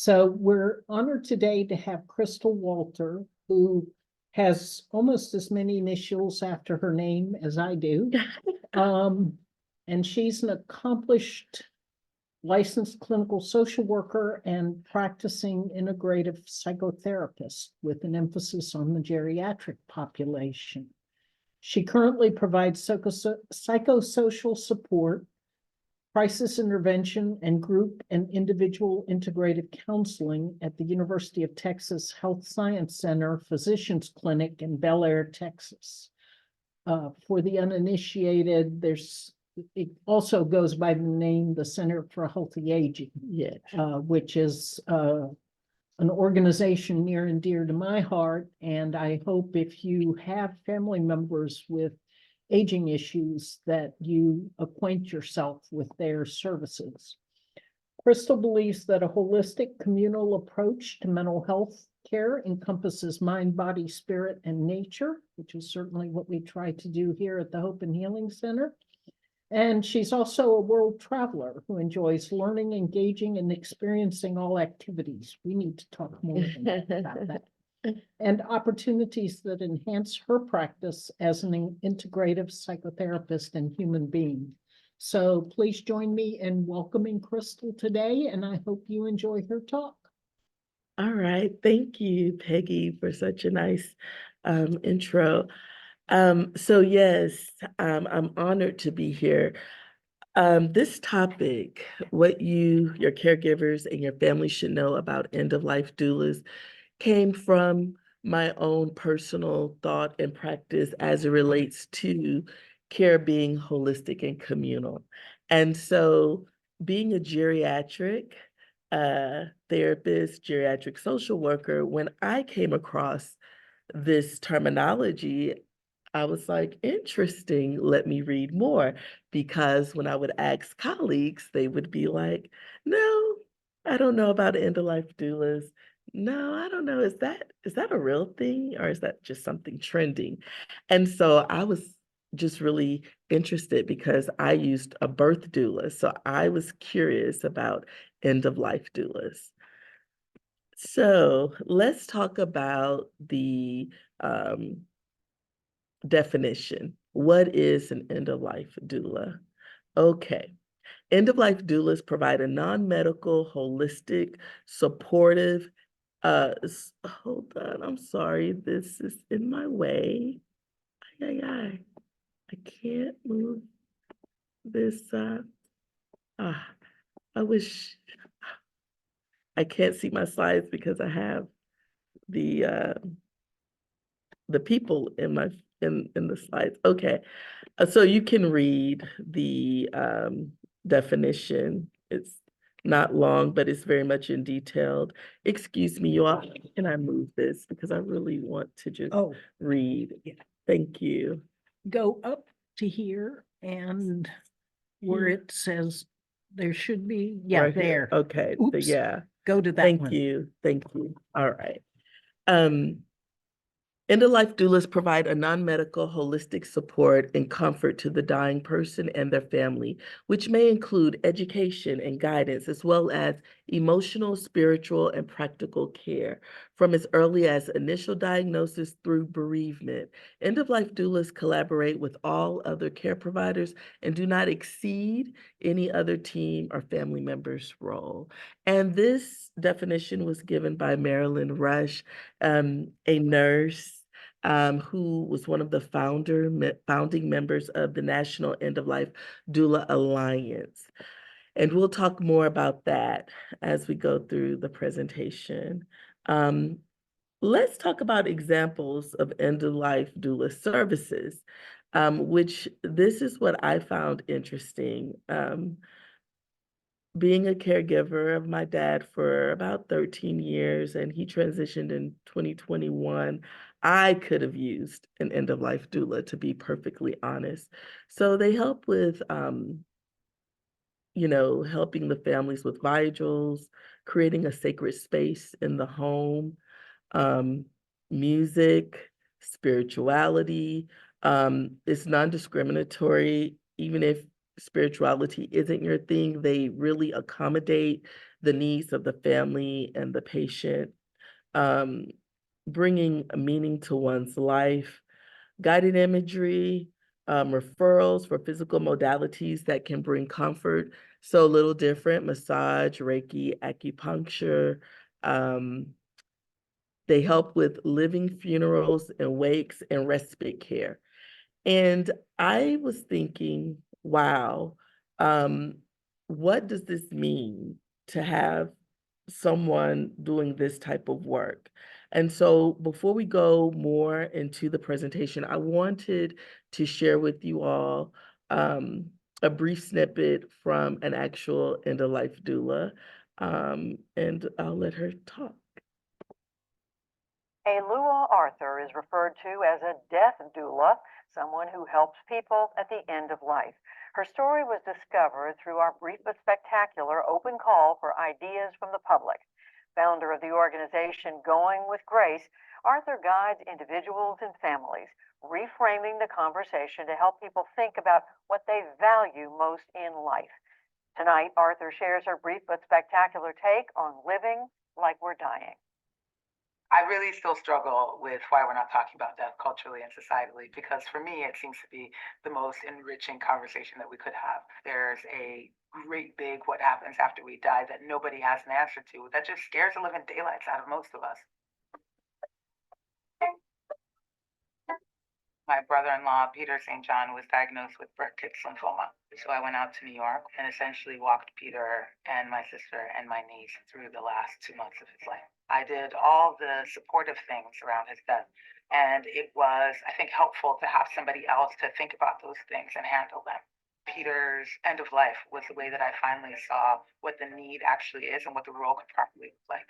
So we're honored today to have Crystal Walter, who has almost as many initials after her name as I do. And she's an accomplished licensed clinical social worker and practicing integrative psychotherapist with an emphasis on the geriatric population. She currently provides psychosocial support, crisis intervention, and group and individual integrative counseling at the University of Texas Health Science Center Physicians Clinic in Bel Air, Texas. For the uninitiated, it also goes by the name the Center for Healthy Aging, which is an organization near and dear to my heart. And I hope if you have family members with aging issues that you acquaint yourself with their services. Crystal believes that a holistic communal approach to mental health care encompasses mind, body, spirit, and nature, which is certainly what we try to do here at the Hope and Healing Center. And she's also a world traveler who enjoys learning, engaging, and experiencing all activities. We need to talk more about that. And opportunities that enhance her practice as an integrative psychotherapist and human being. So please join me in welcoming Crystal today, and I hope you enjoy her talk. All right. Thank you, Peggy, for such a nice intro. So yes, I'm honored to be here. This topic, what your caregivers and your family should know about end-of-life doulas, came from my own personal thought and practice as it relates to care being holistic and communal. And so being a geriatric therapist, geriatric social worker, when I came across this terminology, I was like, interesting, let me read more. Because when I would ask colleagues, they would be like, no, I don't know about end-of-life doulas. No, I don't know. Is that a real thing, or is that just something trending? And so I was just really interested because I used a birth doula. So I was curious about end-of-life doulas. So let's talk about the definition. What is an end-of-life doula? Okay. End-of-life doulas provide a non-medical, holistic, supportive, hold on, I'm sorry, this is in my way. I can't move this, I wish, I can't see my slides because I have the people in the slides. Okay, so you can read the definition. It's not long, but it's very much in detailed. Excuse me, you all, can I move this? Because I really want to just read. Yeah. Thank you. Go up to here and where it says there should be, right there. Here. Okay, yeah. Go to that Thank one. you. All right. End-of-life doulas provide a non-medical, holistic support and comfort to the dying person and their family, which may include education and guidance, as well as emotional, spiritual, and practical care from as early as initial diagnosis through bereavement. End-of-life doulas collaborate with all other care providers and do not exceed any other team or family member's role. And this definition was given by Marilyn Rush, a nurse who was one of the founding members of the National End-of-Life Doula Alliance. And we'll talk more about that as we go through the presentation. Let's talk about examples of end-of-life doula services, which this is what I found interesting. Being a caregiver of my dad for about 13 years, and he transitioned in 2021, I could have used an end-of-life doula, to be perfectly honest. So they help with, helping the families with vigils, creating a sacred space in the home, music, spirituality. It's non-discriminatory, even if spirituality isn't your thing, they really accommodate the needs of the family and the patient, bringing a meaning to one's life, guided imagery, referrals for physical modalities that can bring comfort. So a little different, massage, Reiki, acupuncture. They help with living funerals and wakes and respite care. And I was thinking, wow, what does this mean to have someone doing this type of work? And so before we go more into the presentation, I wanted to share with you all a brief snippet from an actual end-of-life doula, and I'll let her talk. A Lua Arthur is referred to as a death doula, someone who helps people at the end of life. Her story was discovered through our brief but spectacular open call for ideas from the public. Founder of the organization Going with Grace, Arthur guides individuals and families, reframing the conversation to help people think about what they value most in life. Tonight, Arthur shares her brief but spectacular take on living like we're dying. I really still struggle with why we're not talking about death culturally and societally, because for me, it seems to be the most enriching conversation that we could have. There's a great big what happens after we die that nobody has an answer to, that just scares the living daylights out of most of us. My brother-in-law, Peter St. John, was diagnosed with Burkitt's lymphoma. So I went out to New York and essentially walked Peter and my sister and my niece through the last 2 months of his life. I did all the supportive things around his death. And it was, I think, helpful to have somebody else to think about those things and handle them. Peter's end of life was the way that I finally saw what the need actually is and what the role could properly look like.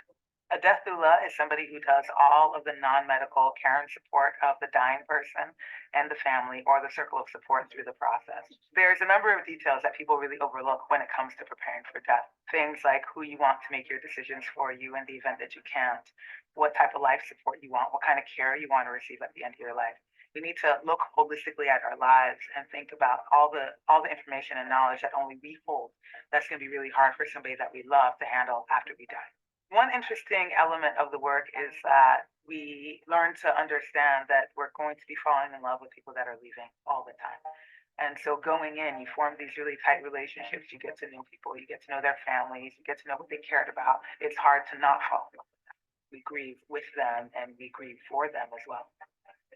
A death doula is somebody who does all of the non-medical care and support of the dying person and the family, or the circle of support through the process. There's a number of details that people really overlook when it comes to preparing for death. Things like who you want to make your decisions for you in the event that you can't, what type of life support you want, what kind of care you want to receive at the end of your life. We need to look holistically at our lives and think about all the information and knowledge that only we hold. That's going to be really hard for somebody that we love to handle after we die. One interesting element of the work is that we learn to understand that we're going to be falling in love with people that are leaving all the time. And so going in, you form these really tight relationships. You get to know people, you get to know their families, you get to know what they cared about. It's hard to not fall in love with them. We grieve with them and we grieve for them as well.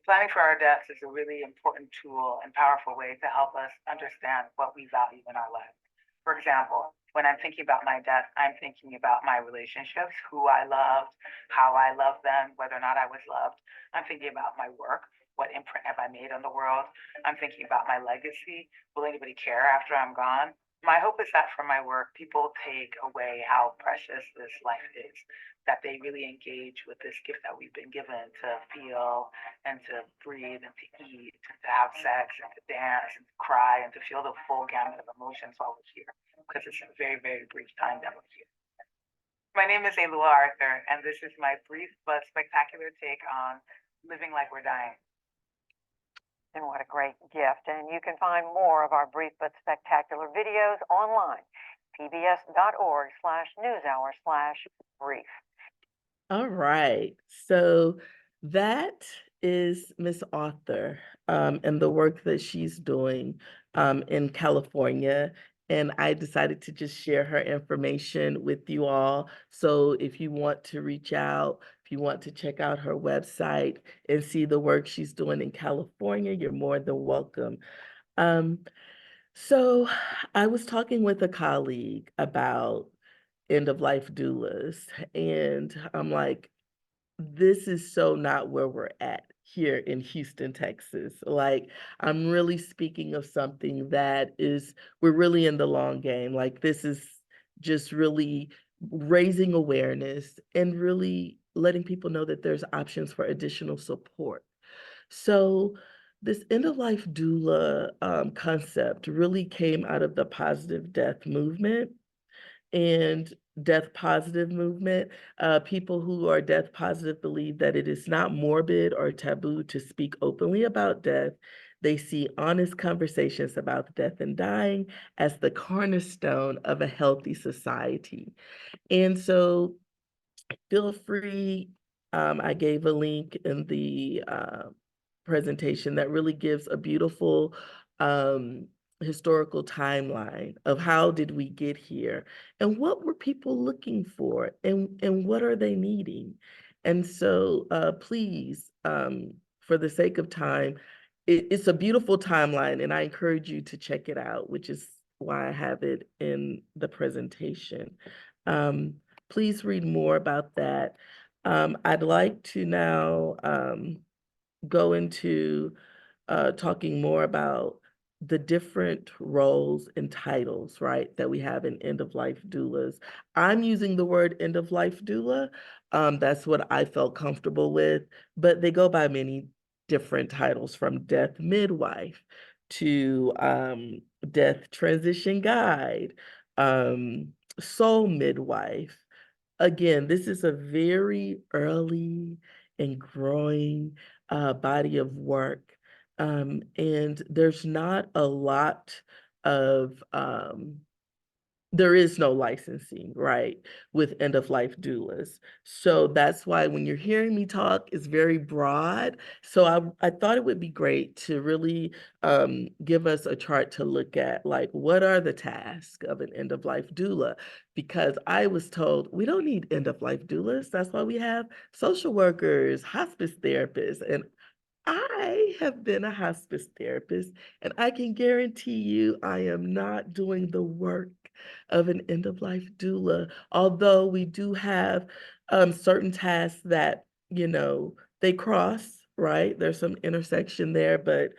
Planning for our deaths is a really important tool and powerful way to help us understand what we value in our lives. For example, when I'm thinking about my death, I'm thinking about my relationships, who I loved, how I loved them, whether or not I was loved. I'm thinking about my work. What imprint have I made on the world? I'm thinking about my legacy. Will anybody care after I'm gone? My hope is that from my work, people take away how precious this life is, that they really engage with this gift that we've been given to feel and to breathe and to eat and to have sex and to dance and to cry and to feel the full gamut of emotions while we're here, because it's a very, very brief time that we're here. My name is Lua Arthur, and this is my brief but spectacular take on living like we're dying. And what a great gift. And you can find more of our brief but spectacular videos online, pbs.org/newshour/brief. All right, so that is Miss Arthur and the work that she's doing in California. And I decided to just share her information with you all. So if you want to reach out, if you want to check out her website and see the work she's doing in California, you're more than welcome. So I was talking with a colleague about end-of-life doulas, and I'm like, this is so not where we're at here in Houston, Texas. Like, I'm really speaking of something that is, we're really in the long game. Like, this is just really raising awareness and really letting people know that there's options for additional support. So this end-of-life doula concept really came out of the positive death movement and death positive movement. People who are death positive believe that it is not morbid or taboo to speak openly about death. They see honest conversations about death and dying as the cornerstone of a healthy society. And so feel free, I gave a link in the presentation that really gives a beautiful historical timeline of how did we get here and what were people looking for and what are they needing. And so please, for the sake of time, it's a beautiful timeline and I encourage you to check it out, which is why I have it in the presentation. Please read more about that. I'd like to now go into talking more about the different roles and titles, right, that we have in end-of-life doulas. I'm using the word end-of-life doula. That's what I felt comfortable with, but they go by many different titles, from death midwife to death transition guide, soul midwife. Again, this is a very early and growing body of work. And there's not a lot of, there is no licensing, right, with end-of-life doulas. So that's why when you're hearing me talk, it's very broad. So I thought it would be great to really give us a chart to look at, like, what are the tasks of an end-of-life doula? Because I was told we don't need end-of-life doulas. That's why we have social workers, hospice therapists, and I have been a hospice therapist, and I can guarantee you I am not doing the work of an end-of-life doula, although we do have certain tasks that, they cross, right? There's some intersection there, but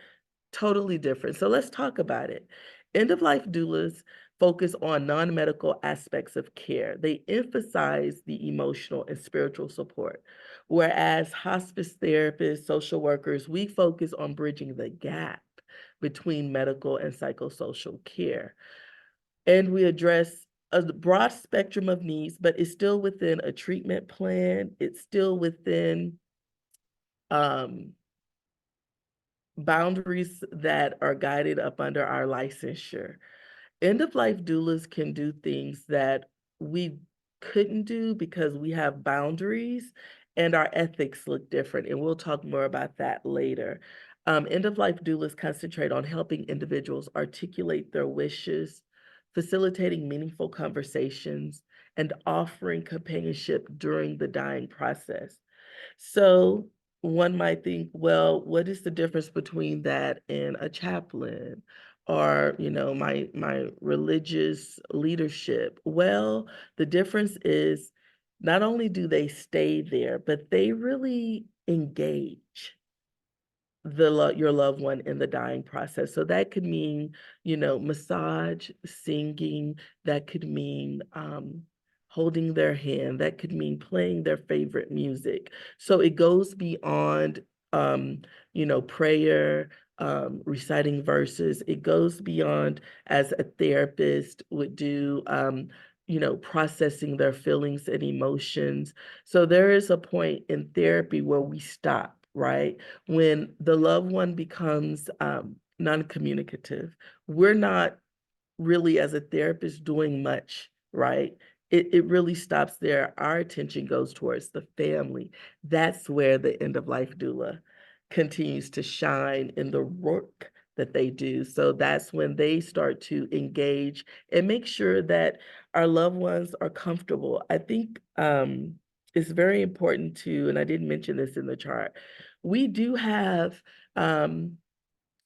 totally different. So let's talk about it. End-of-life doulas focus on non-medical aspects of care. They emphasize the emotional and spiritual support. Whereas hospice therapists, social workers, we focus on bridging the gap between medical and psychosocial care. And we address a broad spectrum of needs, but it's still within a treatment plan. It's still within boundaries that are guided up under our licensure. End-of-life doulas can do things that we couldn't do because we have boundaries and our ethics look different. And we'll talk more about that later. End-of-life doulas concentrate on helping individuals articulate their wishes, facilitating meaningful conversations, and offering companionship during the dying process. So one might think, well, what is the difference between that and a chaplain or, my religious leadership? Well, the difference is not only do they stay there, but they really engage your loved one in the dying process. So that could mean, massage, singing, that could mean holding their hand, that could mean playing their favorite music. So it goes beyond prayer, reciting verses. It goes beyond, as a therapist would do, processing their feelings and emotions. So there is a point in therapy where we stop, right? When the loved one becomes non-communicative, we're not really, as a therapist, doing much, right? It really stops there. Our attention goes towards the family. That's where the end-of-life doula continues to shine in the work that they do. So that's when they start to engage and make sure that our loved ones are comfortable. I think it's very important to, and I didn't mention this in the chart, we do have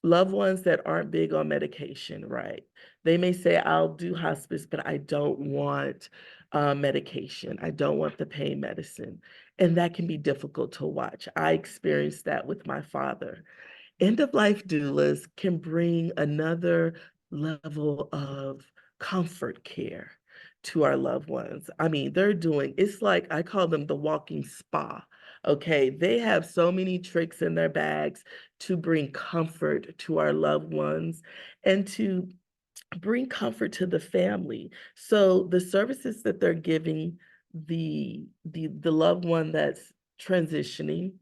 loved ones that aren't big on medication, right? They may say, I'll do hospice, but I don't want medication. I don't want the pain medicine. And that can be difficult to watch. I experienced that with my father. End-of-life doulas can bring another level of comfort care to our loved ones. I mean, it's like, I call them the walking spa. Okay, they have so many tricks in their bags to bring comfort to our loved ones and to bring comfort to the family. So the services that they're giving the loved one that's transitioning,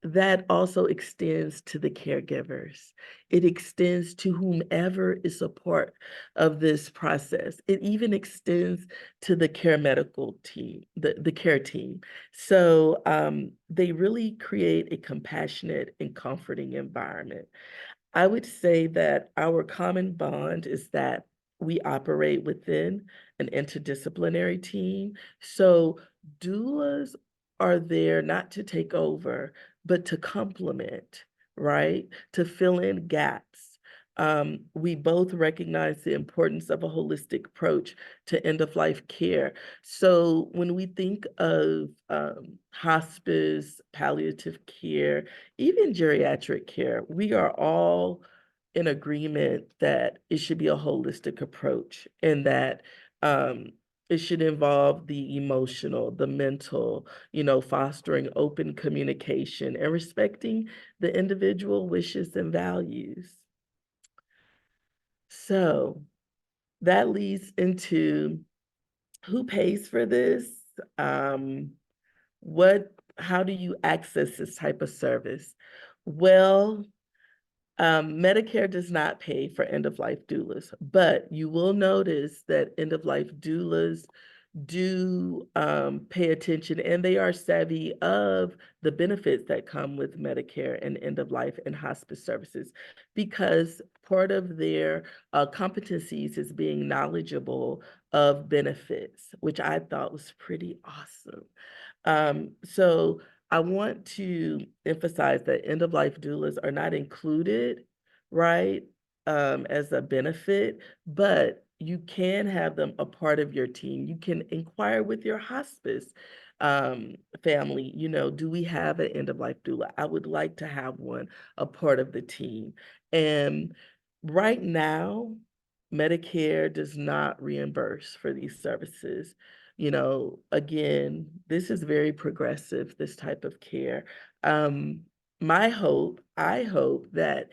that also extends to the caregivers. It extends to whomever is a part of this process. It even extends to the care medical team, the care team. So they really create a compassionate and comforting environment. I would say that our common bond is that we operate within an interdisciplinary team. So doulas are there not to take over, but to complement, right? To fill in gaps. We both recognize the importance of a holistic approach to end-of-life care. So when we think of hospice, palliative care, even geriatric care, we are all in agreement that it should be a holistic approach and that it should involve the emotional, the mental, fostering open communication and respecting the individual wishes and values. So that leads into who pays for this? How do you access this type of service? Well, Medicare does not pay for end-of-life doulas, but you will notice that end-of-life doulas do pay attention, and they are savvy of the benefits that come with Medicare and end-of-life and hospice services, because part of their competencies is being knowledgeable of benefits, which I thought was pretty awesome. So I want to emphasize that end-of-life doulas are not included, right, as a benefit, but you can have them a part of your team. You can inquire with your hospice family, do we have an end-of-life doula? I would like to have one a part of the team. And right now, Medicare does not reimburse for these services. Again, this is very progressive, this type of care. I hope that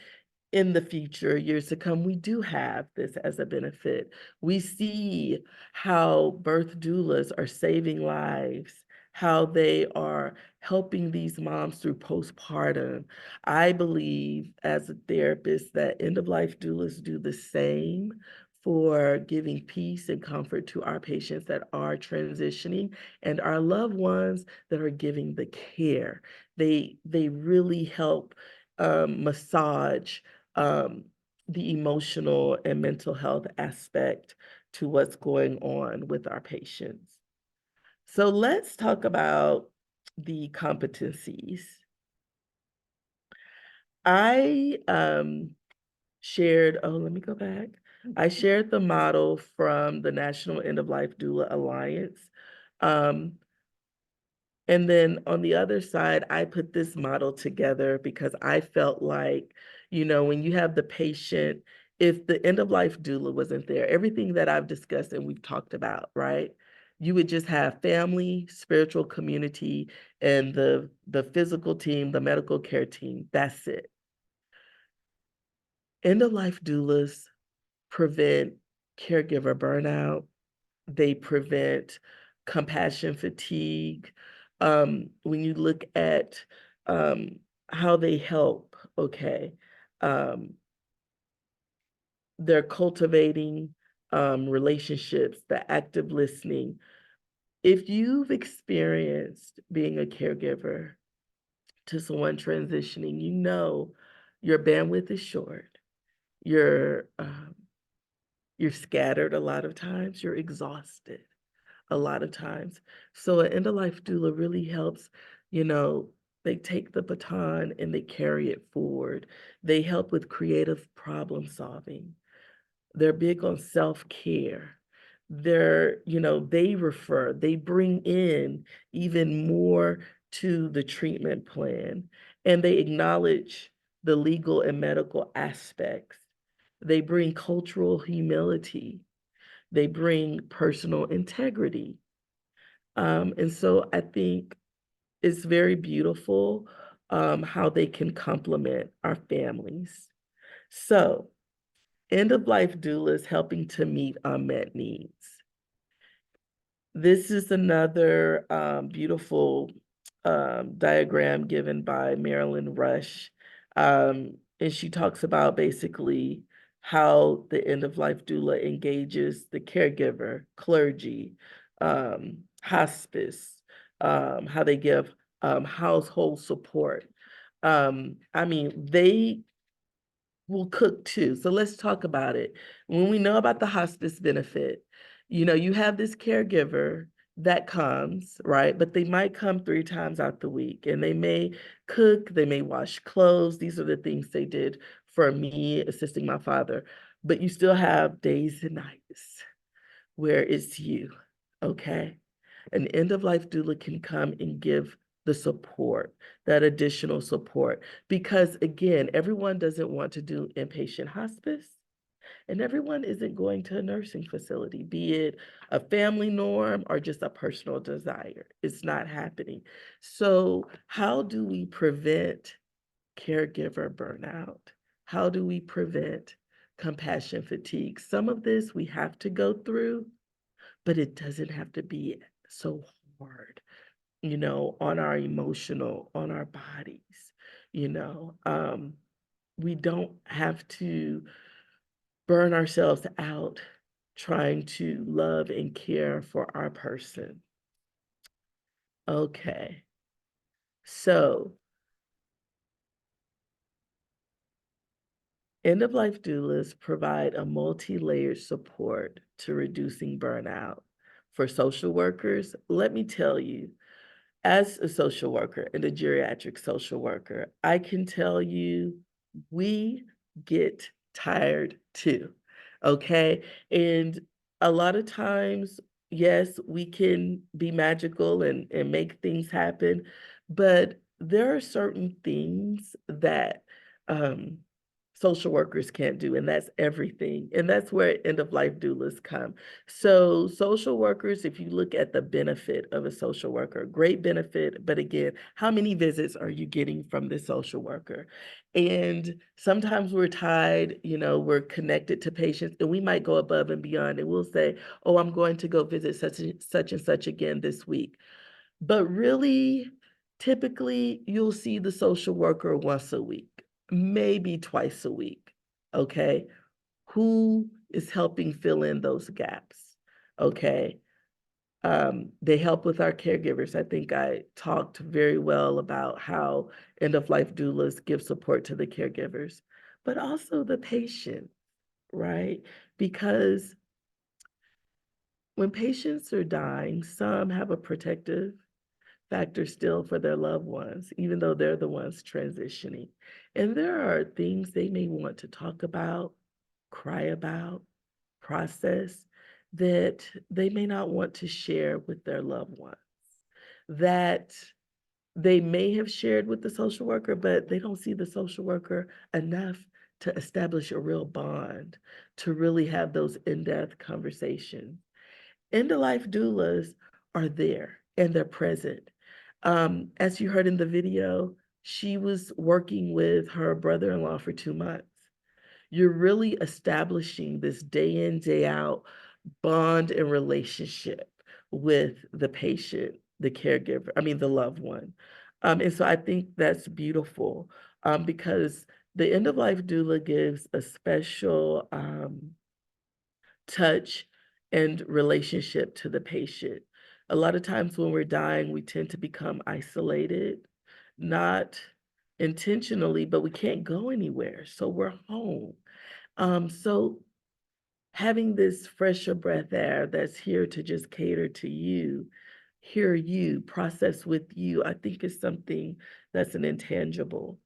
in the future, years to come, we do have this as a benefit. We see how birth doulas are saving lives, how they are helping these moms through postpartum. I believe as a therapist that end-of-life doulas do the same for giving peace and comfort to our patients that are transitioning and our loved ones that are giving the care. They really help massage the emotional and mental health aspect to what's going on with our patients. So let's talk about the competencies. I shared, let me go back. I shared the model from the National End-of-Life Doula Alliance. And then on the other side, I put this model together because I felt like, when you have the patient, if the end-of-life doula wasn't there, everything that I've discussed and we've talked about, right? You would just have family, spiritual community, and the physical team, the medical care team. That's it. End-of-life doulas prevent caregiver burnout. They prevent compassion fatigue. When you look at how they help, they're cultivating relationships, the active listening. If you've experienced being a caregiver to someone transitioning, your bandwidth is short. You're scattered a lot of times. You're exhausted a lot of times. So an end-of-life doula really helps, they take the baton and they carry it forward. They help with creative problem solving. They're big on self-care. They bring in even more to the treatment plan, and they acknowledge the legal and medical aspects. They bring cultural humility. They bring personal integrity. And so I think it's very beautiful how they can complement our families. So end-of-life doulas helping to meet unmet needs. This is another beautiful diagram given by Marilyn Rush. And she talks about basically how the end-of-life doula engages the caregiver, clergy, hospice, how they give household support. I mean, they will cook too. So let's talk about it. When we know about the hospice benefit, you have this caregiver that comes, right? But they might come 3 times out the week, and they may cook, they may wash clothes. These are the things they did for me, assisting my father. But you still have days and nights where it's you, okay? An end-of-life doula can come and give the support, that additional support, because again, everyone doesn't want to do inpatient hospice, and everyone isn't going to a nursing facility, be it a family norm or just a personal desire. It's not happening. So how do we prevent caregiver burnout? How do we prevent compassion fatigue? Some of this we have to go through, but it doesn't have to be so hard, on our emotional, on our bodies, we don't have to burn ourselves out trying to love and care for our person. Okay, so end-of-life doulas provide a multi-layered support to reducing burnout. For social workers, let me tell you, as a social worker and a geriatric social worker, I can tell you we get tired too, okay? And a lot of times, yes, we can be magical and make things happen, but there are certain things that social workers can't do, and that's everything. And that's where end-of-life doulas come. So social workers, if you look at the benefit of a social worker, great benefit, but again, how many visits are you getting from the social worker? And sometimes we're tied, we're connected to patients, and we might go above and beyond, and we'll say, oh, I'm going to go visit such and such again this week. But really, typically, you'll see the social worker once a week, maybe twice a week, okay? Who is helping fill in those gaps, okay? They help with our caregivers. I think I talked very well about how end-of-life doulas give support to the caregivers, but also the patient, right? Because when patients are dying, some have a protective factor still for their loved ones, even though they're the ones transitioning. And there are things they may want to talk about, cry about, process that they may not want to share with their loved ones, that they may have shared with the social worker, but they don't see the social worker enough to establish a real bond, to really have those in-depth conversations. End-of-life doulas are there and they're present. As you heard in the video, she was working with her brother-in-law for 2 months. You're really establishing this day in, day out bond and relationship with the patient, the caregiver, the loved one. And so I think that's beautiful because the end-of-life doula gives a special touch and relationship to the patient. A lot of times when we're dying, we tend to become isolated, not intentionally, but we can't go anywhere. So we're home. So having this fresher breath air that's here to just cater to you, hear you, process with you, I think is something that's an intangible.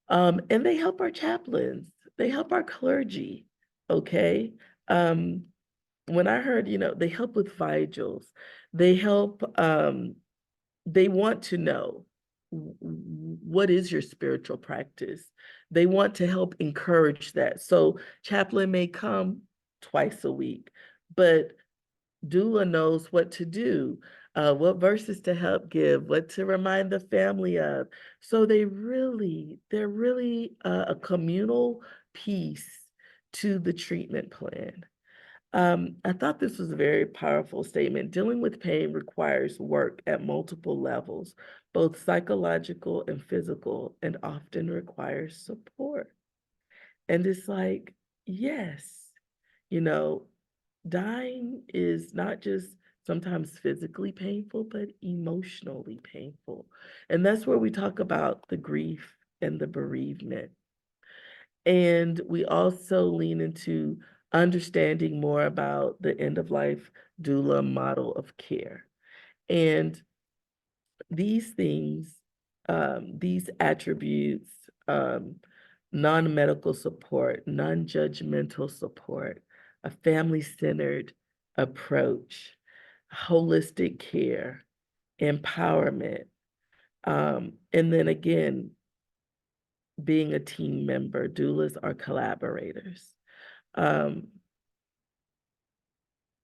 And they help our chaplains, they help our clergy, okay? When I heard, they help with vigils, they help, they want to know what is your spiritual practice. They want to help encourage that. So chaplain may come twice a week, but doula knows what to do, what verses to help give, what to remind the family of. So they're really a communal piece to the treatment plan. I thought this was a very powerful statement. Dealing with pain requires work at multiple levels, both psychological and physical, and often requires support. And it's like, yes, you know, dying is not just sometimes physically painful, but emotionally painful. And that's where we talk about the grief and the bereavement. And we also lean into understanding more about the end-of-life doula model of care. And these things, these attributes, non-medical support, non-judgmental support, a family-centered approach, holistic care, empowerment, and then again, being a team member. Doulas are collaborators. Um,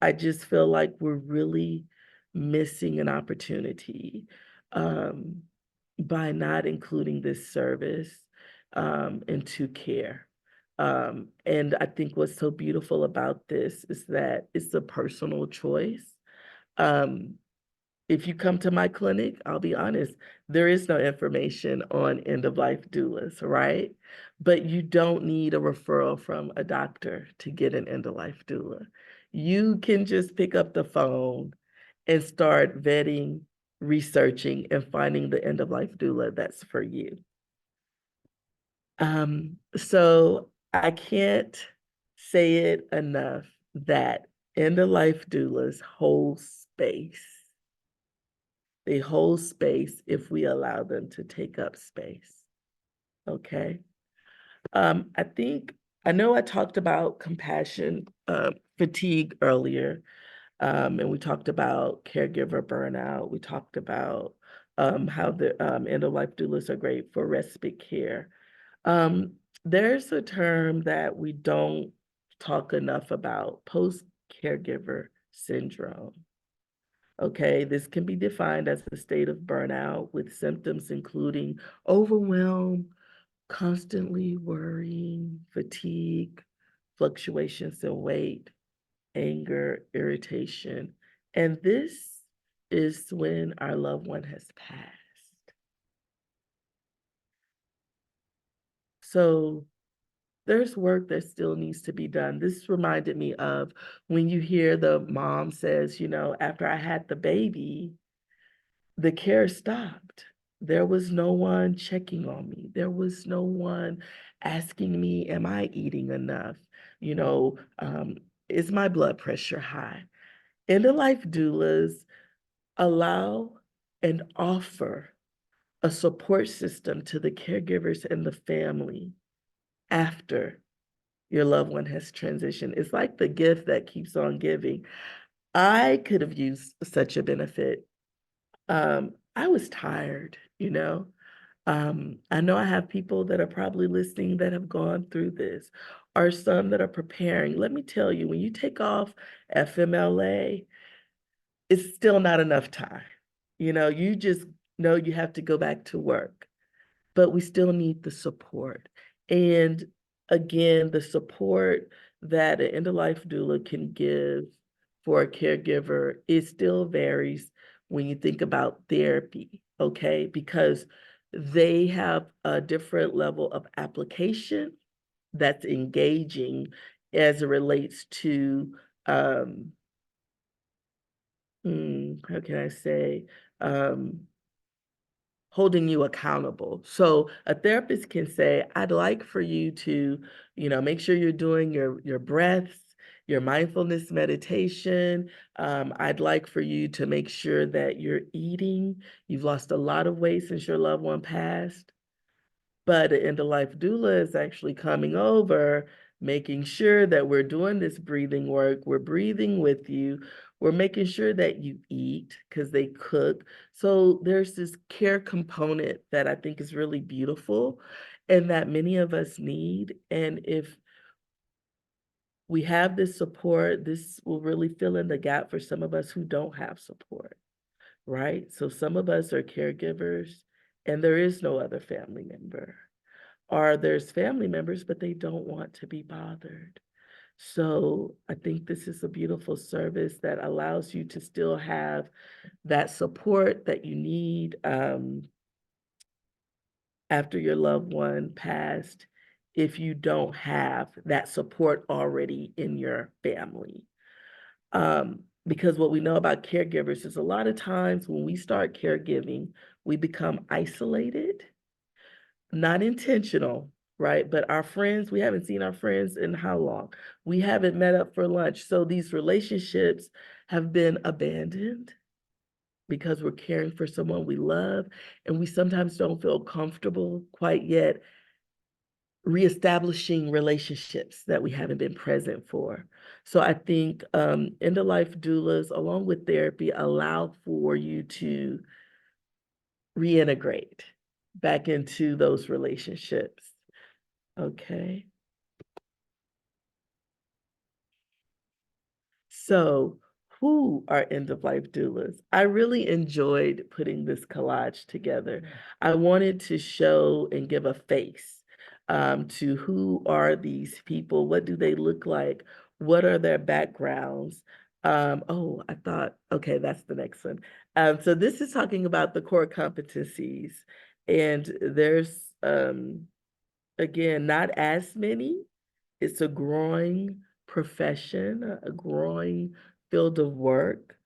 I just feel like we're really missing an opportunity by not including this service into care. And I think what's so beautiful about this is that it's a personal choice. Um, if you come to my clinic, I'll be honest, there is no information on end-of-life doulas, right? But you don't need a referral from a doctor to get an end-of-life doula. You can just pick up the phone and start vetting, researching, and finding the end-of-life doula that's for you. So I can't say it enough that end-of-life doulas hold space. They hold space if we allow them to take up space. Okay. I know I talked about compassion fatigue earlier, and we talked about caregiver burnout. We talked about how the end-of-life doulas are great for respite care. There's a term that we don't talk enough about, post-caregiver syndrome. Okay, this can be defined as a state of burnout with symptoms including overwhelm, constantly worrying, fatigue, fluctuations in weight, anger, irritation. And this is when our loved one has passed. So there's work that still needs to be done. This reminded me of when you hear the mom says, after I had the baby, the care stopped. There was no one checking on me. There was no one asking me, am I eating enough? Is my blood pressure high? End-of-life doulas allow and offer a support system to the caregivers and the family after your loved one has transitioned. It's like the gift that keeps on giving. I could have used such a benefit. I was tired, I know I have people that are probably listening that have gone through this, or some that are preparing. Let me tell you, when you take off FMLA, it's still not enough time. You just know you have to go back to work, but we still need the support. And again, the support that an end-of-life doula can give for a caregiver, it still varies when you think about therapy, okay? Because they have a different level of application that's engaging as it relates to, how can I say, holding you accountable. So a therapist can say, I'd like for you to, make sure you're doing your breaths, your mindfulness meditation. I'd like for you to make sure that you're eating. You've lost a lot of weight since your loved one passed. But an end-of-life doula is actually coming over, making sure that we're doing this breathing work. We're breathing with you. We're making sure that you eat because they cook. So there's this care component that I think is really beautiful and that many of us need. And if we have this support, this will really fill in the gap for some of us who don't have support, right? So some of us are caregivers and there is no other family member. Or there's family members, but they don't want to be bothered. So I think this is a beautiful service that allows you to still have that support that you need after your loved one passed, if you don't have that support already in your family. Because what we know about caregivers is a lot of times when we start caregiving, we become isolated, not intentional, right? But our friends, we haven't seen our friends in how long? We haven't met up for lunch. So these relationships have been abandoned because we're caring for someone we love, and we sometimes don't feel comfortable quite yet reestablishing relationships that we haven't been present for. So I think end-of-life doulas, along with therapy, allow for you to reintegrate back into those relationships. Okay. So who are end-of-life doulas? I really enjoyed putting this collage together. I wanted to show and give a face to who are these people? What do they look like? What are their backgrounds? Oh, I thought, okay, that's the next one. So this is talking about the core competencies. And there's, again, not as many. It's a growing profession, a growing field of work.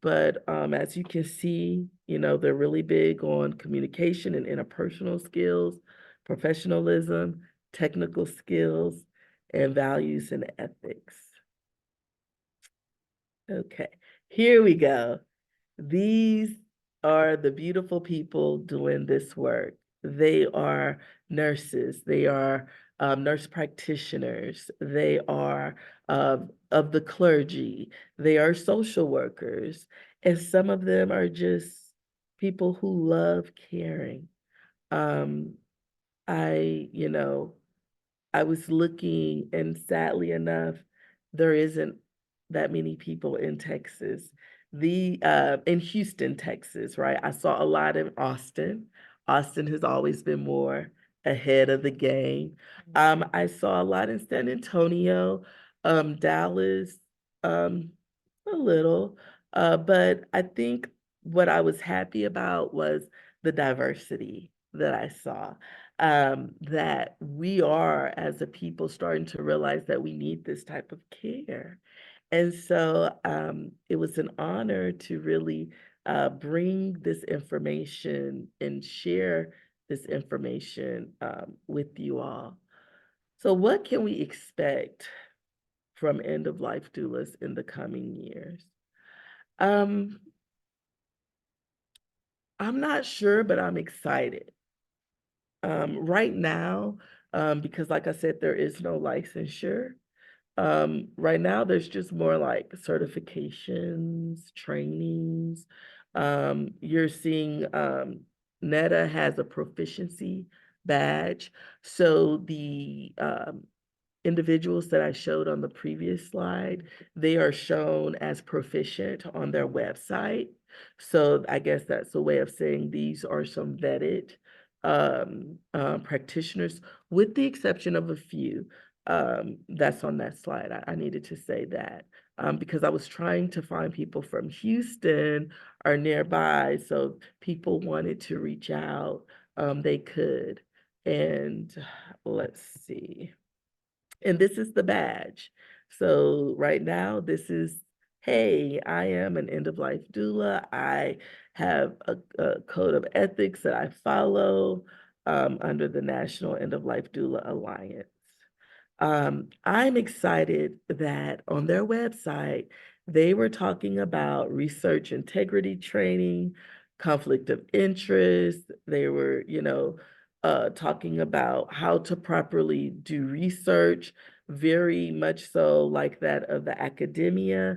But as you can see, you know, they're really big on communication and interpersonal skills, professionalism, technical skills, and values and ethics. Okay, here we go. These are the beautiful people doing this work. They are nurses, they are nurse practitioners, they are of the clergy, they are social workers, and some of them are just people who love caring. Um, you know, I was looking, and sadly enough, there isn't that many people in Texas. In Houston, Texas, right? I saw a lot in Austin. Austin has always been more ahead of the game. I saw a lot in San Antonio, Dallas, a little. But I think what I was happy about was the diversity that I saw. That we are, as a people, starting to realize that we need this type of care. And so it was an honor to really bring this information and share this information with you all. So what can we expect from end-of-life doulas in the coming years? I'm not sure, but I'm excited. Right now, because like I said, there is no licensure. Right now, there's just more like certifications, trainings. You're seeing NETA has a proficiency badge. So the individuals that I showed on the previous slide, they are shown as proficient on their website. So I guess that's a way of saying these are some vetted practitioners, with the exception of a few. That's on that slide. I needed to say that because I was trying to find people from Houston or nearby. So people wanted to reach out, they could. And let's see. And this is the badge. So right now, this is, hey, I am an end-of-life doula. I have a code of ethics that I follow under the National End-of-Life Doula Alliance. I'm excited that on their website, they were talking about research integrity training, conflict of interest. They were, talking about how to properly do research, very much so like that of the academia.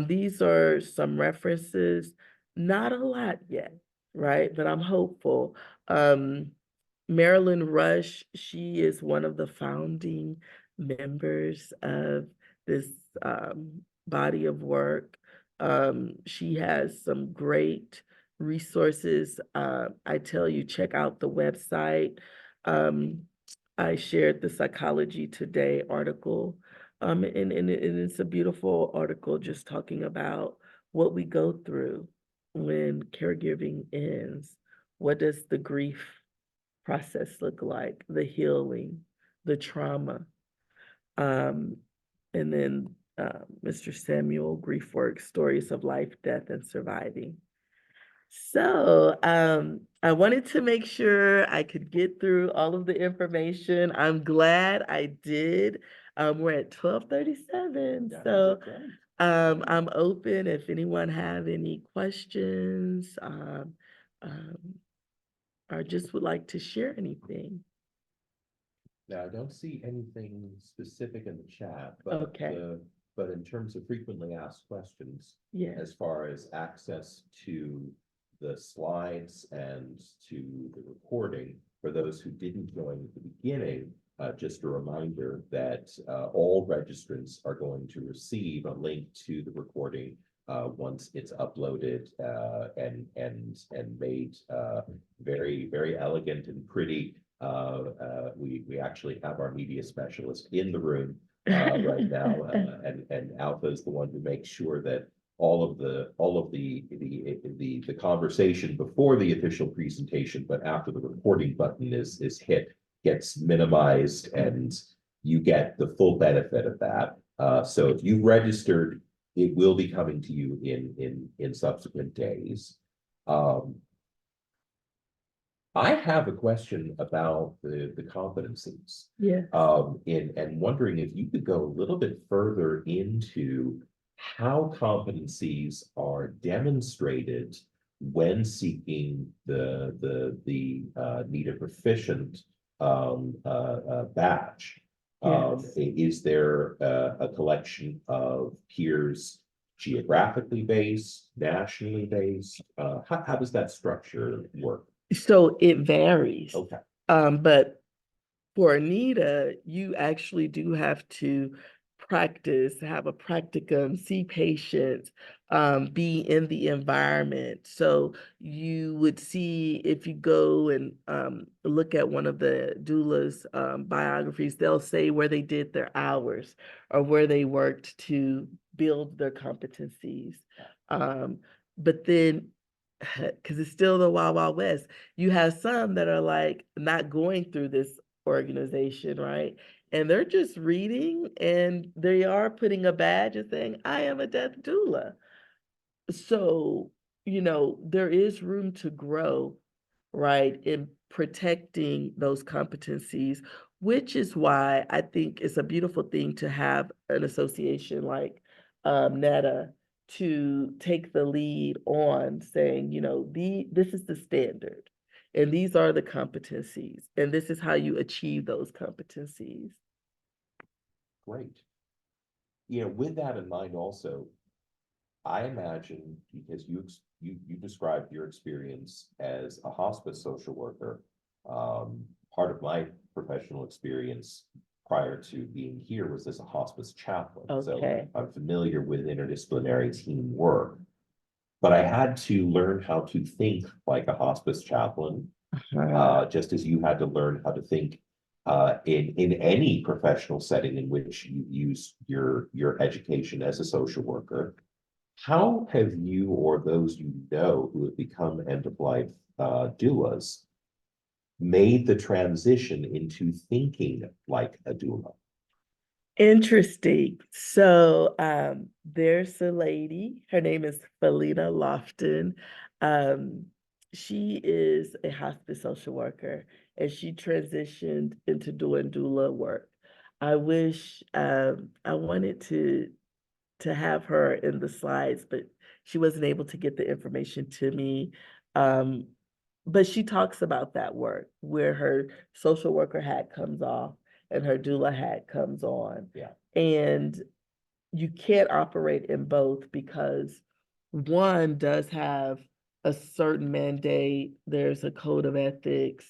These are some references, not a lot yet, right? But I'm hopeful. Marilyn Rush, she is one of the founding members of this body of work. She has some great resources. I tell you, check out the website. I shared the Psychology Today article And it's a beautiful article just talking about what we go through when caregiving ends. What does the grief process look like? The healing, the trauma. And then Mr. Samuel Griefworks, Stories of Life, Death, and Surviving. So I wanted to make sure I could get through all of the information. I'm glad I did. We're at 12:37, so I'm open if anyone have any questions or just would like to share anything. Now, I don't see anything specific in the chat, Okay. but in terms of frequently asked questions, Yeah. as far as access to the slides and to the recording, for those who didn't join at the beginning, just a reminder that all registrants are going to receive a link to the recording once it's uploaded and made very, very elegant and pretty. We actually have our media specialist in the room right now, and Alpha is the one who makes sure that all of the conversation before the official presentation, but after the recording button is hit, gets minimized, and you get the full benefit of that. So if you registered, it will be coming to you in subsequent days. I have a question about the competencies. Yeah. And wondering if you could go a little bit further into how competencies are demonstrated when seeking the NETA proficient badge. Yes. Is there a collection of peers geographically based, nationally based? How does that structure work? So it varies. Okay. But for Anita, you actually do have to practice, have a practicum, see patients, be in the environment. So you would see if you go and look at one of the doulas biographies, they'll say where they did their hours or where they worked to build their competencies. But then because it's still the Wild Wild West. You have some that are like not going through this organization, right? And they're just reading and they are putting a badge and saying, I am a death doula. So, there is room to grow, right, in protecting those competencies, which is why I think it's a beautiful thing to have an association like NETA to take the lead on saying, this is the standard, and these are the competencies, and this is how you achieve those competencies. Great. With that in mind also, I imagine, because you described your experience as a hospice social worker, part of my professional experience prior to being here was as a hospice chaplain. Okay. So I'm familiar with interdisciplinary team work, but I had to learn how to think like a hospice chaplain, just as you had to learn how to think in any professional setting in which you use your education as a social worker. How have you or those who have become end-of-life doulas made the transition into thinking like a doula? Interesting. So there's a lady, her name is Felina Lofton. She is a hospice social worker and she transitioned into doing doula work. I wish I wanted to have her in the slides, but she wasn't able to get the information to me. But she talks about that work where her social worker hat comes off and her doula hat comes on. Yeah. And you can't operate in both because one does have a certain mandate, there's a code of ethics,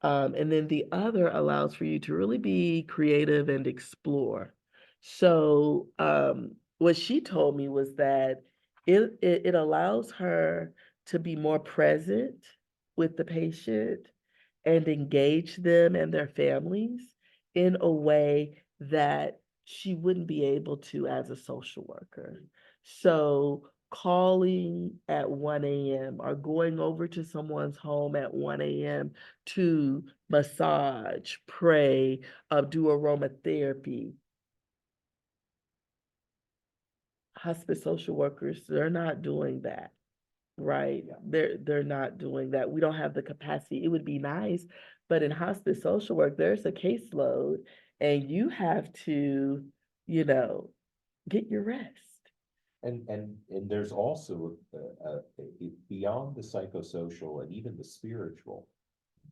and then the other allows for you to really be creative and explore. So what she told me was that it allows her to be more present with the patient and engage them and their families in a way that she wouldn't be able to as a social worker. So calling at 1 a.m. or going over to someone's home at 1 a.m. to massage, pray, do aromatherapy. Hospice social workers, they're not doing that, right? They're not doing that. We don't have the capacity. It would be nice, but in hospice social work, there's a caseload and you have to, get your rest. And there's also, beyond the psychosocial and even the spiritual,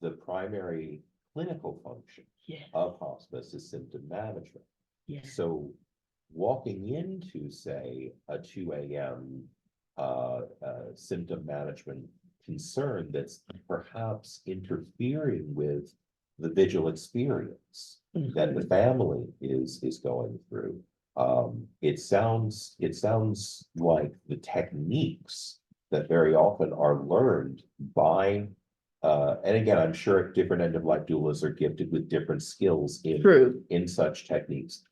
the primary clinical function Yes, of hospice is symptom management. yes, So walking into, say, a 2 a.m. Symptom management concern that's perhaps interfering with the vigil experience that the family is going through. It sounds like the techniques that very often are learned by, and again, I'm sure different end-of-life doulas are gifted with different skills true. in such techniques.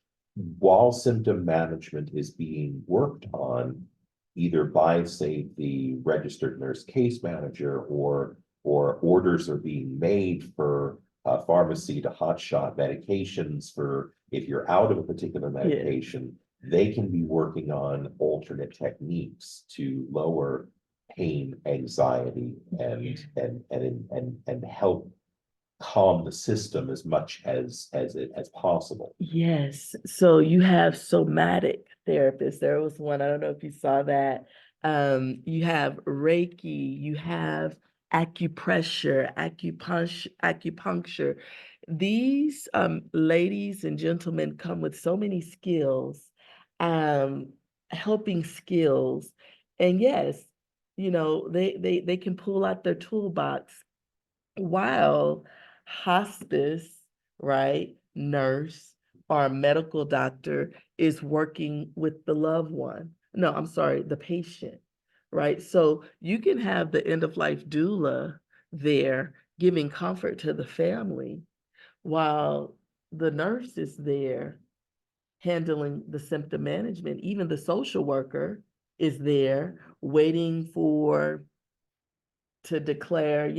While symptom management is being worked on, either by, say, the registered nurse case manager, or orders are being made for a pharmacy to hotshot medications for if you're out of a particular medication, they can be working on alternate techniques to lower pain, anxiety, and help calm the system as much as possible. Yes. So you have somatic therapists. There was one, I don't know if you saw that. You have Reiki, you have acupressure, acupuncture. These ladies and gentlemen come with so many skills, helping skills. And yes, they can pull out their toolbox while hospice, right, nurse or medical doctor is working with the loved one. No, I'm sorry, the patient, right? So you can have the end-of-life doula there giving comfort to the family while the nurse is there handling the symptom management. Even the social worker is there waiting to declare,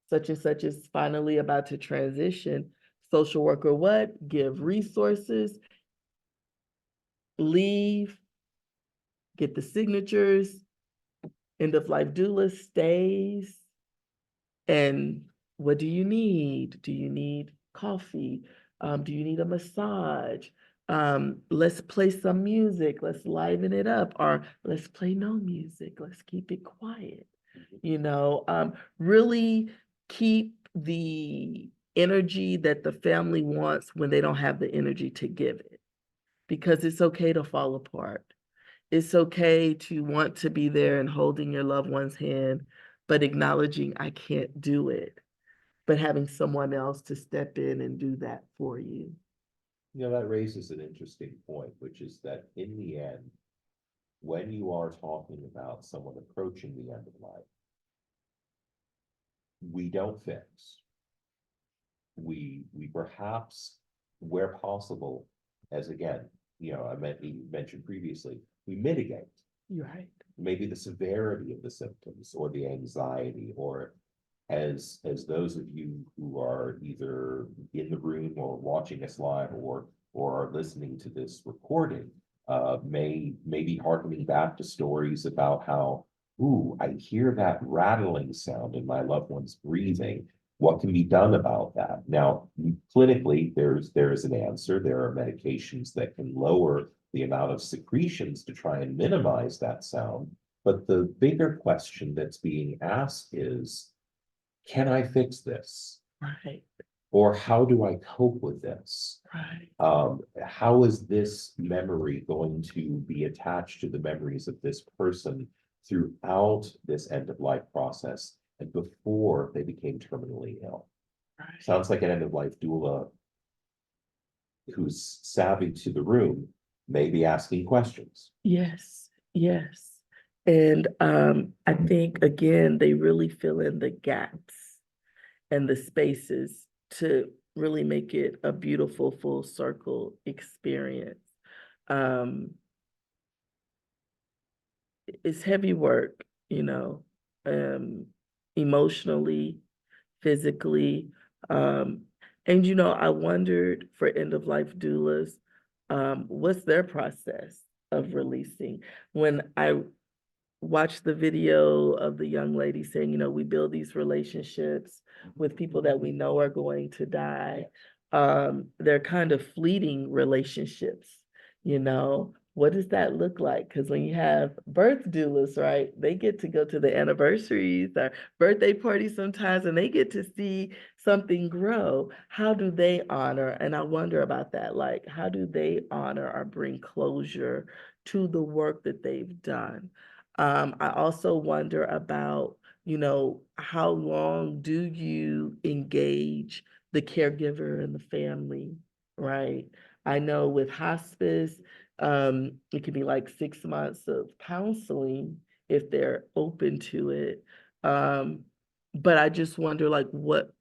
such and such is finally about to transition. Social worker what? Give resources, leave, get the signatures. End-of-life doula stays. And what do you need? Do you need coffee? Do you need a massage? Let's play some music. Let's liven it up. Or let's play no music. Let's keep it quiet. Really keep the energy that the family wants when they don't have the energy to give it. Because it's okay to fall apart. It's okay to want to be there and holding your loved one's hand, but acknowledging I can't do it, but having someone else to step in and do that for you. That raises an interesting point, which is that in the end, when you are talking about someone approaching the end of life, we don't fix. We perhaps, where possible, as again, you mentioned previously, we mitigate. You're right. Maybe the severity of the symptoms or the anxiety, or as those of you who are either in the room or watching us live or are listening to this recording, may be hearkening back to stories about how, ooh, I hear that rattling sound in my loved one's breathing. What can be done about that? Now, clinically, there's an answer. There are medications that can lower the amount of secretions to try and minimize that sound. But the bigger question that's being asked is, can I fix this? Right. Or how do I cope with this? Right. How is this memory going to be attached to the memories of this person throughout this end-of-life process and before they became terminally ill? Right. Sounds like an end-of-life doula who's savvy to the room may be asking questions. Yes, yes. And I think, again, they really fill in the gaps and the spaces to really make it a beautiful full circle experience. It's heavy work, emotionally, physically. And I wondered for end-of-life doulas, what's their process of releasing? When I watched the video of the young lady saying, we build these relationships with people that we know are going to die. They're kind of fleeting relationships, what does that look like? Because when you have birth doulas, right, they get to go to the anniversaries or birthday parties sometimes, and they get to see something grow. How do they honor? And I wonder about that, like, how do they honor or bring closure to the work that they've done? I also wonder about, how long do you engage the caregiver and the family, right? I know with hospice, it could be like 6 months of counseling if they're open to it. But I just wonder, like, what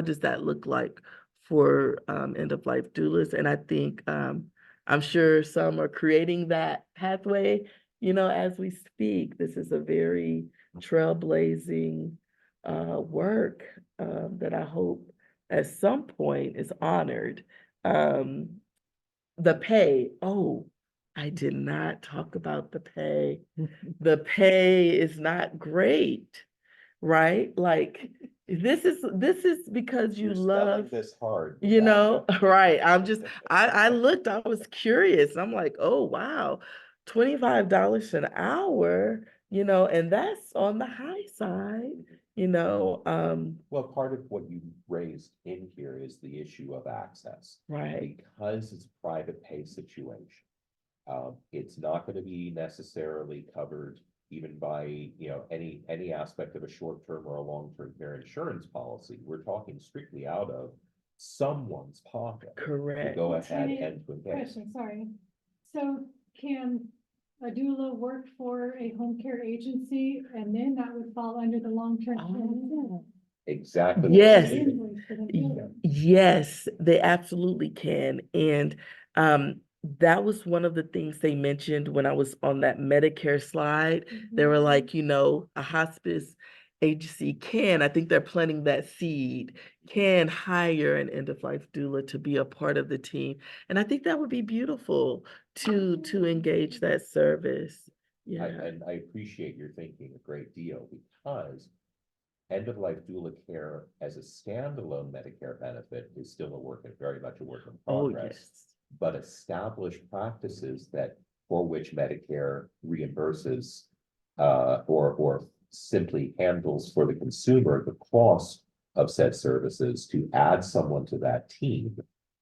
does that look like for end-of-life doulas? And I think I'm sure some are creating that pathway, as we speak. This is a very trailblazing work that I hope at some point is honored. The pay, oh, I did not talk about the pay. The pay is not great, right? Like, this is because you You're love, selling this hard. right. I looked, I was curious. I'm like, oh, wow, $25 an hour, and that's on the high side, Well, part of what you raised in here is the issue of access. right. Because it's a private pay situation. It's not going to be necessarily covered even by, any aspect of a short-term or a long-term care insurance policy. We're talking strictly out of someone's pocket to Correct. go ahead and to engage. Question, sorry. So can a doula work for a home care agency and then that would fall under the long-term care? Exactly. what Yes. you're saying. Invoice for them doing. Yes, they absolutely can. And that was one of the things they mentioned when I was on that Medicare slide. They were like, a hospice agency I think they're planting that seed, can hire an end-of-life doula to be a part of the team. And I think that would be beautiful to engage that service. Yeah. And I appreciate your thinking a great deal because end-of-life doula care as a standalone Medicare benefit is still very much a work in Oh, progress. yes. But established practices for which Medicare reimburses or simply handles for the consumer the cost of said services to add someone to that team,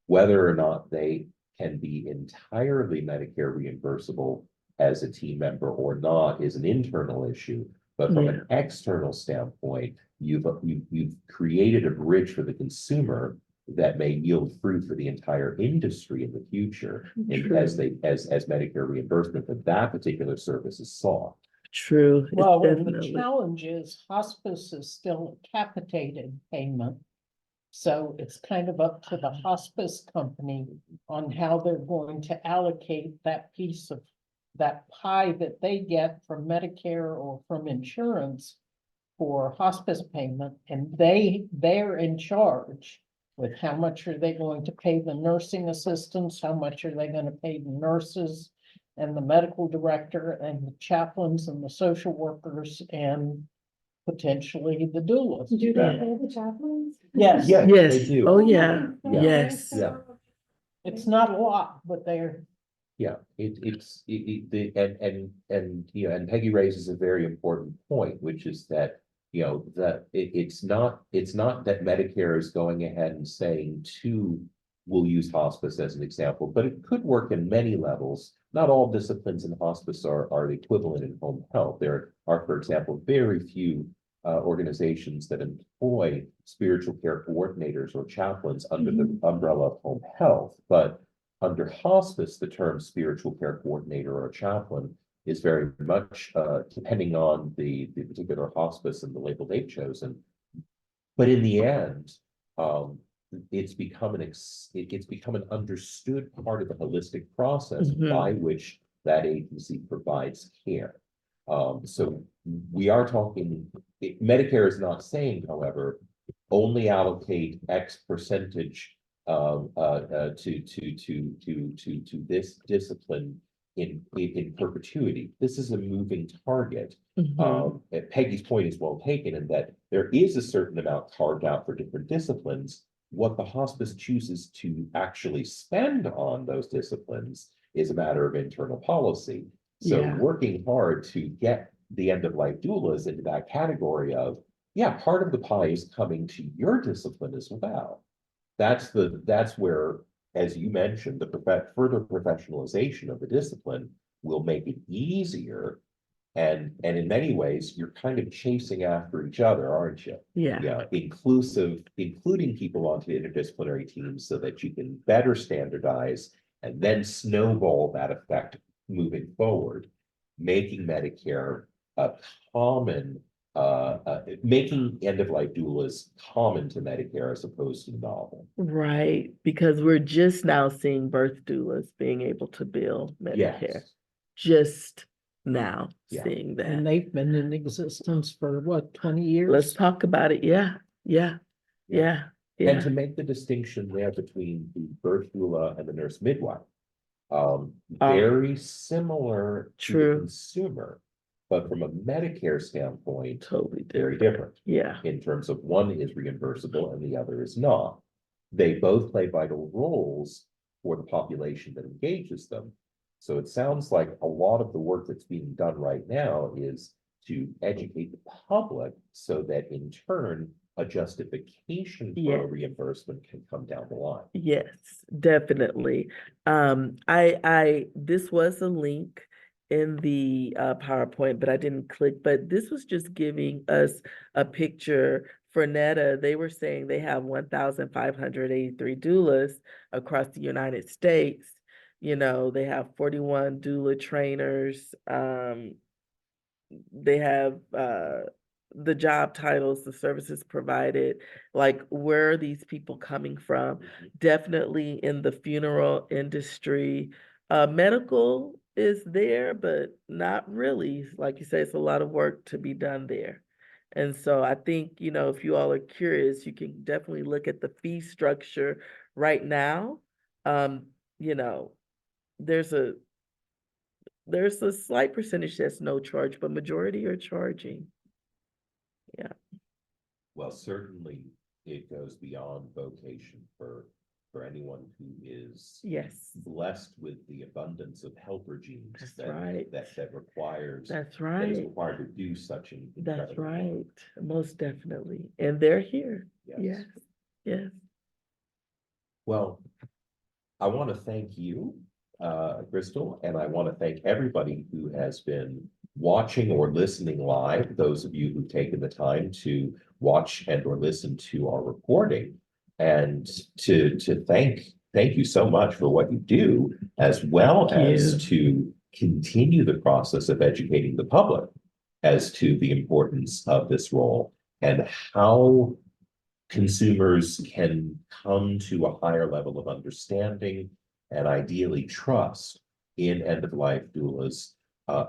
whether or not they can be entirely Medicare reimbursable as a team member or not is an internal issue. But from an external standpoint, you've created a bridge for the consumer that may yield fruit for the entire industry in the future, as Medicare reimbursement for that particular service is sought. True. It's Well, and the definitely. challenge is hospice is still a capitated payment. So it's kind of up to the hospice company on how they're going to allocate that piece of that pie that they get from Medicare or from insurance for hospice payment, and they're in charge with how much are they going to pay the nursing assistants, how much are they going to pay the nurses and the medical director and the chaplains and the social workers and potentially the doulas. Do they Yeah. pay the chaplains? Yes, Yeah. Yes. They do. Oh, yeah. Yeah. Yes. Yeah. it's not a lot, but they're, Yeah, and Peggy raises a very important point, which is that, it's not that Medicare is going ahead and saying we'll use hospice as an example, but it could work in many levels. Not all disciplines in hospice are the equivalent in home health. There are, for example, very few organizations that employ spiritual care coordinators or chaplains under the umbrella of home health, but under hospice, the term spiritual care coordinator or chaplain is very much depending on the particular hospice and the label they've chosen. But in the end, it's become it's become an understood part of the holistic process Mhm. by which that agency provides care. So we are talking, Medicare is not saying, however, only allocate X percentage to this discipline in perpetuity. This is a moving target. Mhm. Peggy's point is well taken in that there is a certain amount carved out for different disciplines. What the hospice chooses to actually spend on those disciplines is a matter of internal policy. So Yeah. working hard to get the end-of-life doulas into that category of, yeah, part of the pie is coming to your discipline as well. That's where, as you mentioned, the further professionalization of the discipline will make it easier. And in many ways, you're kind of chasing after each other, aren't you? Yeah. Yeah, including people onto interdisciplinary teams so that you can better standardize and then snowball that effect moving forward, making Medicare a common, making end-of-life doulas common to Medicare as opposed to novel. Right, because we're just now seeing birth doulas being able to bill Medicare. Yes. Just now Yeah. seeing that. And they've been in existence for what, 20 Let's years? talk about it. Yeah, yeah, yeah, And yeah. to make the distinction there between the birth doula and the nurse midwife, very similar to the True. consumer, but from a Medicare standpoint, Totally very different. different Yeah, in terms of one is reimbursable and the other is not. They both play vital roles for the population that engages them. So it sounds like a lot of the work that's being done right now is to educate the public so that in turn, a justification for a Yes. reimbursement can come down the line. yes, definitely. This was a link in the PowerPoint, but I didn't click, but this was just giving us a picture for NETA. They were saying they have 1,583 doulas across the United States. You know, they have 41 doula trainers. They have the job titles, the services provided, like where are these people coming from? Definitely in the funeral industry. Medical is there, but not really. Like you say, it's a lot of work to be done there. And so I think, you know, if you all are curious, you can definitely look at the fee structure right now. You know, there's a slight percentage that's no charge, but majority are charging. Yeah, Well, certainly it goes beyond vocation for anyone who is yes, blessed with the abundance of helper genes That's that right. that requires that's that is right. required to do such an That's incredible right. work. Most definitely. And they're here. Yes. Yes, yes. Well, I want to thank you, Crystal, and I want to thank everybody who has been watching or listening live, those of you who've taken the time to watch and or listen to our recording, and to thank you so much for what you do, as well Thank as to continue the process of educating the public as to the importance of this role and how consumers can come to a higher level of understanding and ideally trust in end-of-life doulas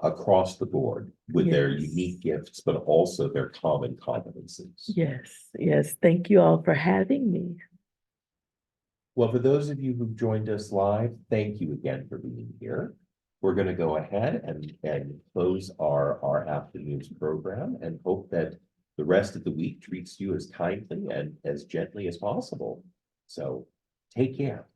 across the board with their Yes. unique gifts, but also their common competencies. Yes, yes. Thank you all for having me. Well, for those of you who've joined us live, thank you again for being here. We're going to go ahead and close our afternoon's program and hope that the rest of the week treats you as kindly and as gently as possible. So take care.